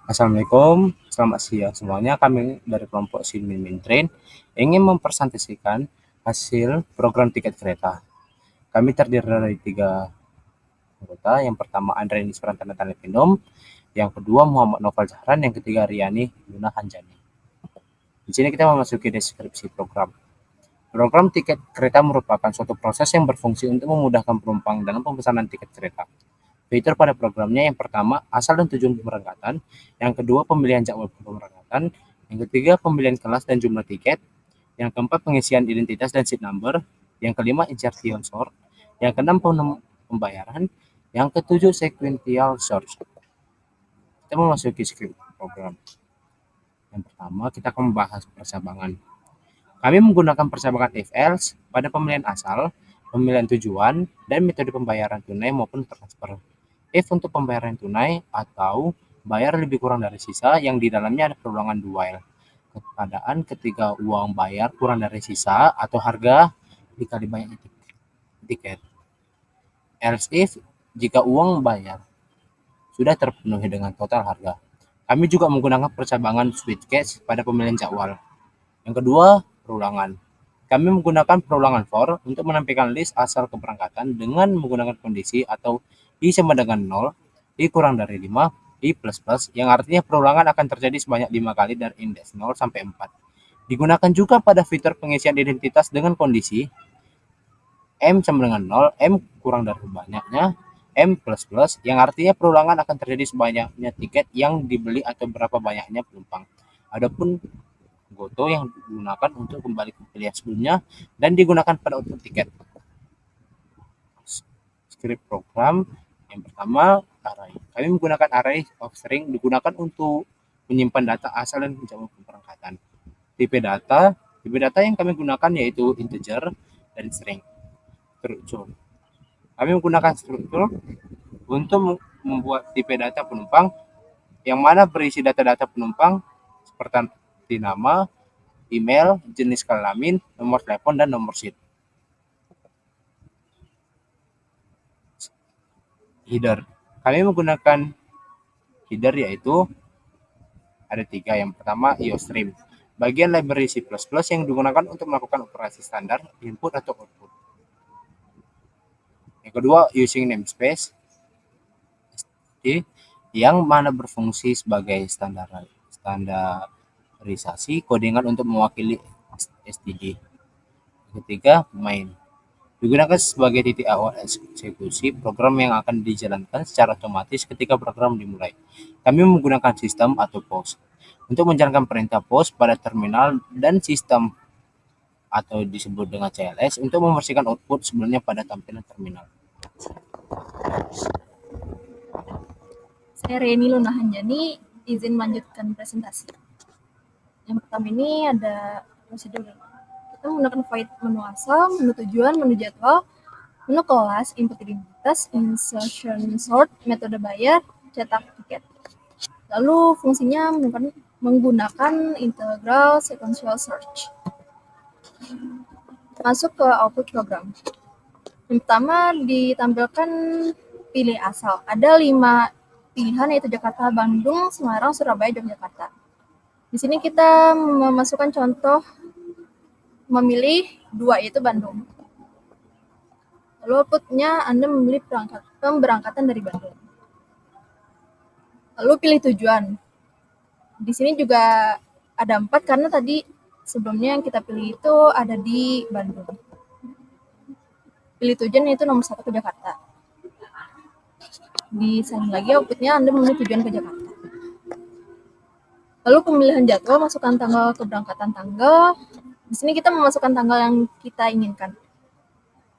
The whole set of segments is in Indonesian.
Assalamualaikum, selamat siang semuanya. Kami dari kelompok Simin Train ingin mempresentasikan hasil program tiket kereta. Kami terdiri dari 3 anggota. Yang pertama Andreani Suprantana Tanepindom, yang kedua Muhammad Noval Zahran, yang ketiga Riani Luna Hanjani. Di sini kita memasuki deskripsi program. Program tiket kereta merupakan suatu proses yang berfungsi untuk memudahkan penumpang dalam pemesanan tiket kereta. Fitur pada programnya yang pertama, asal dan tujuan pemberangkatan, yang kedua, pemilihan jadwal pemberangkatan, yang ketiga, pemilihan kelas dan jumlah tiket, yang keempat, pengisian identitas dan seat number, yang kelima, insertion sort, yang keenam, pembayaran, yang ketujuh, sequential sort. Kita memasuki script program. Yang pertama, kita akan membahas percabangan. Kami menggunakan percabangan if-else pada pemilihan asal, pemilihan tujuan, dan metode pembayaran tunai maupun transfer. If untuk pembayaran tunai atau bayar lebih kurang dari sisa yang di dalamnya ada perulangan while. Keadaan ketika uang bayar kurang dari sisa atau harga dikali banyaknya tiket. Else if jika uang bayar sudah terpenuhi dengan total harga. Kami juga menggunakan percabangan switch case pada pemilihan jadwal. Yang kedua, perulangan. Kami menggunakan perulangan for untuk menampilkan list asal keberangkatan dengan menggunakan kondisi atau I sama dengan 0, I kurang dari 5, I plus plus, yang artinya perulangan akan terjadi sebanyak 5 kali dari indeks 0 sampai 4. Digunakan juga pada fitur pengisian identitas dengan kondisi M sama dengan 0, M kurang dari banyaknya, M plus plus, yang artinya perulangan akan terjadi sebanyaknya tiket yang dibeli atau berapa banyaknya penumpang. Adapun Goto yang digunakan untuk kembali ke pilihan sebelumnya dan digunakan pada output tiket. Script program yang pertama, array. Kami menggunakan array of string digunakan untuk menyimpan data asal dan menjawab keberangkatan. Tipe data yang kami gunakan yaitu integer dan string. Struktur. Kami menggunakan struktur untuk membuat tipe data penumpang yang mana berisi data-data penumpang seperti nama, email, jenis kelamin, nomor telepon, dan nomor SIM. Header. Kami menggunakan header yaitu ada 3. Yang pertama, IOStream. Bagian library C++ yang digunakan untuk melakukan operasi standar, input atau output. Yang kedua, using namespace, yang mana berfungsi sebagai standarisasi codingan untuk mewakili std. Yang ketiga, main. Digunakan sebagai titik awal eksekusi program yang akan dijalankan secara otomatis ketika program dimulai. Kami menggunakan sistem atau POS untuk menjalankan perintah POS pada terminal dan sistem atau disebut dengan CLS untuk membersihkan output sebelumnya pada tampilan terminal. Saya Reni Luna Hanjani, izin melanjutkan presentasi. Yang pertama ini ada prosedur. Kita menggunakan void menu asal, menu tujuan, menu jadwal, menu kelas, input identitas, insertion sort, metode bayar, cetak tiket. Lalu fungsinya menggunakan integral sequential search. Masuk ke output program. Yang pertama ditampilkan pilih asal. Ada 5 pilihan yaitu Jakarta, Bandung, Semarang, Surabaya, Yogyakarta. Di sini kita memasukkan contoh memilih 2 yaitu Bandung. Lalu outputnya Anda memilih pemberangkatan dari Bandung. Lalu pilih tujuan. Di sini juga ada 4 karena tadi sebelumnya yang kita pilih itu ada di Bandung. Pilih tujuan yaitu nomor 1 ke Jakarta. Di sana lagi outputnya Anda memilih tujuan ke Jakarta. Lalu pemilihan jadwal, masukkan tanggal keberangkatan tanggal. Di sini kita memasukkan tanggal yang kita inginkan.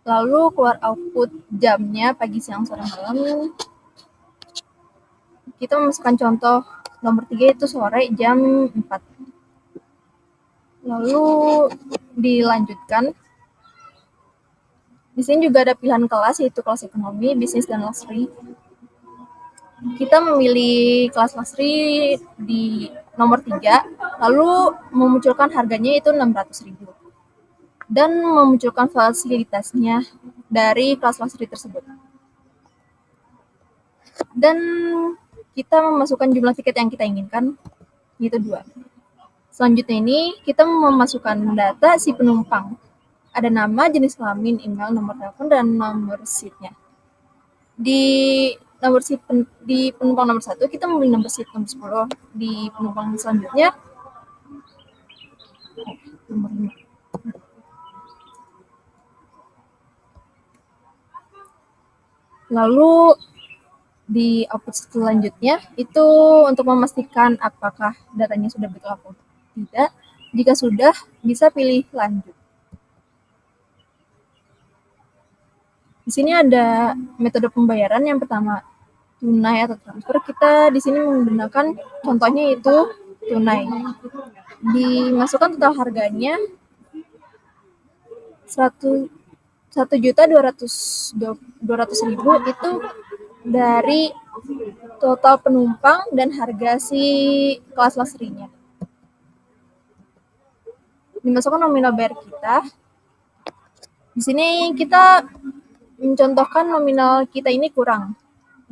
Lalu keluar output jamnya pagi, siang, sore, malam. Kita memasukkan contoh nomor 3 itu sore jam 4. Lalu dilanjutkan. Di sini juga ada pilihan kelas yaitu kelas ekonomi, bisnis, dan luxury. Kita memilih kelas luxury di nomor 3, lalu memunculkan harganya itu 600.000 dan memunculkan fasilitasnya dari kelas luxury tersebut. Dan kita memasukkan jumlah tiket yang kita inginkan, itu 2. Selanjutnya ini kita memasukkan data si penumpang. Ada nama, jenis kelamin, email, nomor telepon, dan nomor seatnya. Di nomor seat di penumpang nomor 1 kita memilih nomor seat nomor 10. Di penumpang selanjutnya nomor 5. Lalu di output selanjutnya itu untuk memastikan apakah datanya sudah betul atau tidak. Jika sudah, bisa pilih lanjut. Di sini ada metode pembayaran. Yang pertama, tunai atau transfer. Kita di sini menggunakan contohnya itu tunai. Dimasukkan total harganya 1.200.000 itu dari total penumpang dan harga si kelas lasrinya. Dimasukkan nominal bayar kita. Di sini kita mencontohkan nominal kita ini kurang.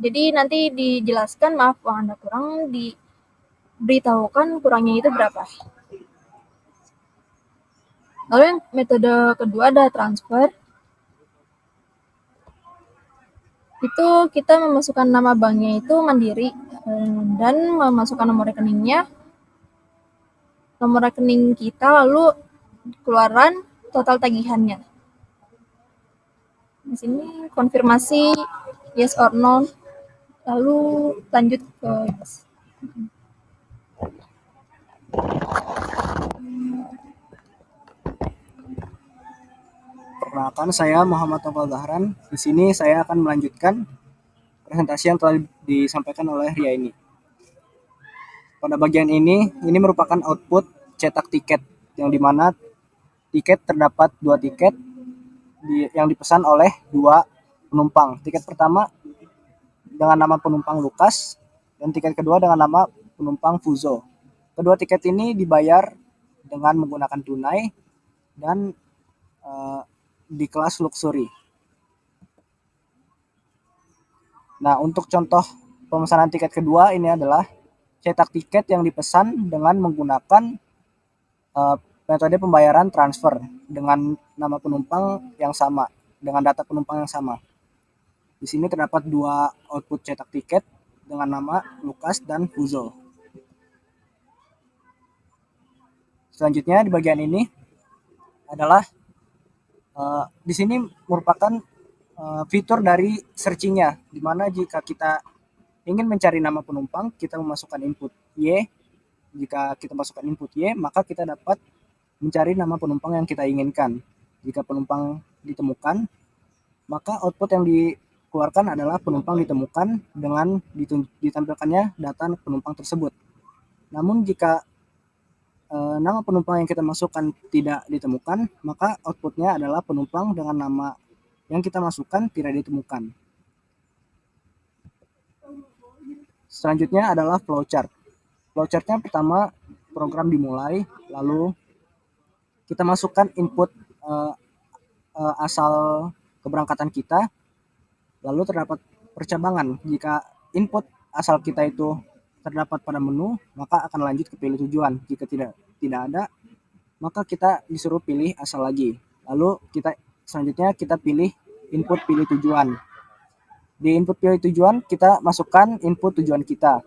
Jadi nanti dijelaskan, maaf uang Anda kurang, diberitahukan kurangnya itu berapa. Lalu yang metode kedua ada transfer. Itu kita memasukkan nama banknya itu Mandiri dan memasukkan nomor rekeningnya, nomor rekening kita, lalu keluaran total tagihannya. Di sini konfirmasi yes or no, lalu lanjut ke yes. Perkenalkan, saya Muhammad Tongkol Zahran. Di sini saya akan melanjutkan presentasi yang telah disampaikan oleh Ria ini. Pada bagian ini merupakan output cetak tiket, yang dimana tiket terdapat 2 tiket yang dipesan oleh 2 penumpang. Tiket pertama dengan nama penumpang Lukas dan tiket kedua dengan nama penumpang Fuzo. Kedua tiket ini dibayar dengan menggunakan tunai dan di kelas luxury. Nah, untuk contoh pemesanan tiket kedua ini adalah cetak tiket yang dipesan dengan menggunakan metode pembayaran transfer dengan nama penumpang yang sama, dengan data penumpang yang sama. Di sini terdapat 2 output cetak tiket dengan nama Lukas dan Fuzo. Selanjutnya di bagian ini adalah di sini merupakan fitur dari searching-nya, di mana jika kita ingin mencari nama penumpang, kita memasukkan input Y. Jika kita masukkan input Y, maka kita dapat mencari nama penumpang yang kita inginkan. Jika penumpang ditemukan, maka output yang dikeluarkan adalah penumpang ditemukan dengan ditampilkannya data penumpang tersebut. Namun jika nama penumpang yang kita masukkan tidak ditemukan, maka outputnya adalah penumpang dengan nama yang kita masukkan tidak ditemukan. Selanjutnya adalah flowchart. Flowchartnya pertama program dimulai, lalu kita masukkan input asal keberangkatan kita, lalu terdapat percabangan. Jika input asal kita itu terdapat pada menu, maka akan lanjut ke pilih tujuan. Jika tidak ada, maka kita disuruh pilih asal lagi. Lalu selanjutnya kita pilih input pilih tujuan. Di input pilih tujuan kita masukkan input tujuan kita.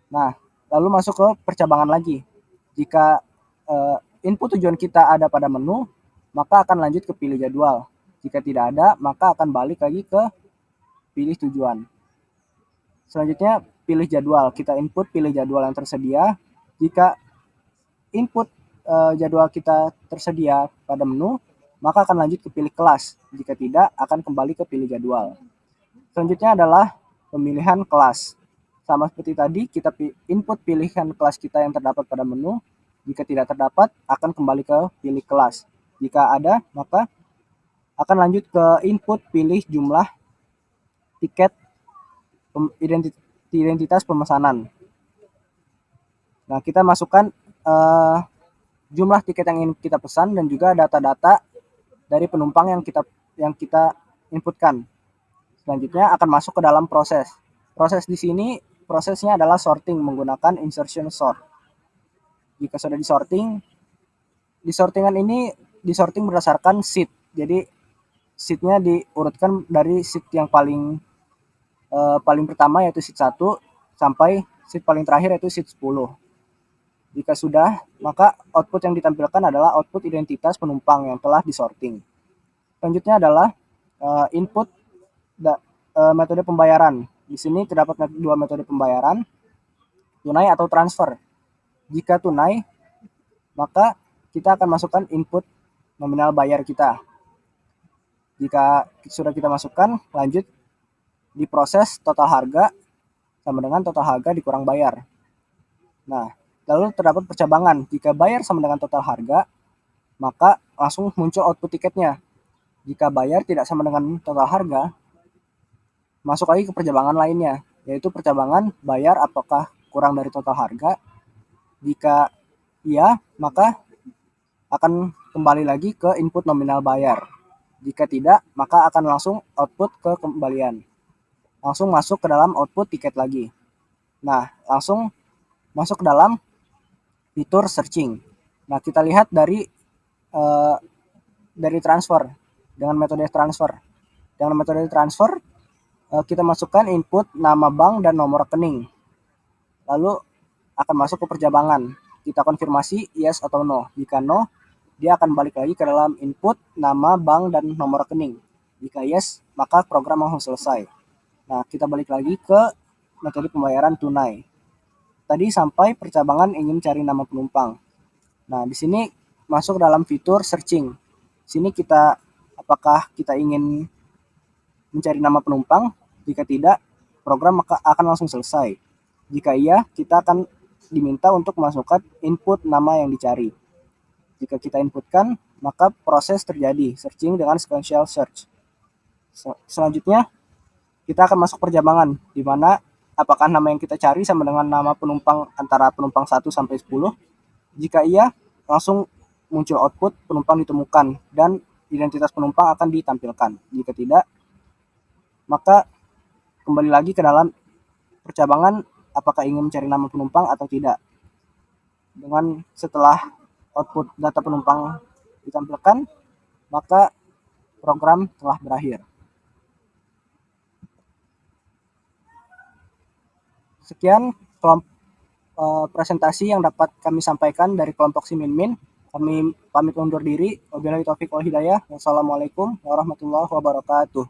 Nah, lalu masuk ke percabangan lagi. Jika input tujuan kita ada pada menu, maka akan lanjut ke pilih jadwal. Jika tidak ada, maka akan balik lagi ke pilih tujuan. Selanjutnya pilih jadwal. Kita input pilih jadwal yang tersedia. Jika input jadwal kita tersedia pada menu, maka akan lanjut ke pilih kelas. Jika tidak, akan kembali ke pilih jadwal. Selanjutnya adalah pemilihan kelas. Sama seperti tadi, kita input pilihan kelas kita yang terdapat pada menu. Jika tidak terdapat, akan kembali ke pilih kelas. Jika ada, maka akan lanjut ke input pilih jumlah tiket identitas pemesanan. Nah, kita masukkan jumlah tiket yang ingin kita pesan dan juga data-data dari penumpang yang kita inputkan. Selanjutnya akan masuk ke dalam proses. Proses di sini prosesnya adalah sorting menggunakan insertion sort. Jika sudah disorting, disorting berdasarkan seed. Jadi seednya diurutkan dari seed yang paling pertama yaitu seed 1 sampai seed paling terakhir yaitu seed 10. Jika sudah, maka output yang ditampilkan adalah output identitas penumpang yang telah disorting. Selanjutnya adalah input metode pembayaran. Di sini terdapat dua metode pembayaran, tunai atau transfer. Jika tunai, maka kita akan masukkan input nominal bayar kita. Jika sudah kita masukkan, lanjut diproses total harga sama dengan total harga dikurang bayar. Nah, lalu terdapat percabangan. Jika bayar sama dengan total harga, maka langsung muncul output tiketnya. Jika bayar tidak sama dengan total harga, masuk lagi ke percabangan lainnya, yaitu percabangan bayar apakah kurang dari total harga. Jika iya, maka akan kembali lagi ke input nominal bayar. Jika tidak, maka akan langsung output ke kembalian. Langsung masuk ke dalam output tiket lagi. Nah, langsung masuk ke dalam fitur searching. Nah, kita lihat dari transfer dengan metode transfer. Dengan metode transfer, kita masukkan input nama bank dan nomor rekening. Lalu akan masuk ke percabangan. Kita konfirmasi yes atau no. Jika no, dia akan balik lagi ke dalam input nama bank dan nomor rekening. Jika yes, maka program langsung selesai. Nah, kita balik lagi ke metode pembayaran tunai. Tadi sampai percabangan ingin cari nama penumpang. Nah, di sini masuk dalam fitur searching. Di sini apakah kita ingin mencari nama penumpang? Jika tidak, program akan langsung selesai. Jika iya, kita akan diminta untuk memasukkan input nama yang dicari. Jika kita inputkan, maka proses terjadi searching dengan sequential search. Selanjutnya, kita akan masuk percabangan, di mana apakah nama yang kita cari sama dengan nama penumpang antara penumpang 1 sampai 10. Jika iya, langsung muncul output penumpang ditemukan dan identitas penumpang akan ditampilkan. Jika tidak, maka kembali lagi ke dalam percabangan apakah ingin mencari nama penumpang atau tidak. Dengan setelah output data penumpang ditampilkan, maka program telah berakhir. Sekian presentasi yang dapat kami sampaikan dari kelompok Siminmin. Kami pamit undur diri. Wabillahi taufiq wal hidayah. Wassalamualaikum warahmatullahi wabarakatuh.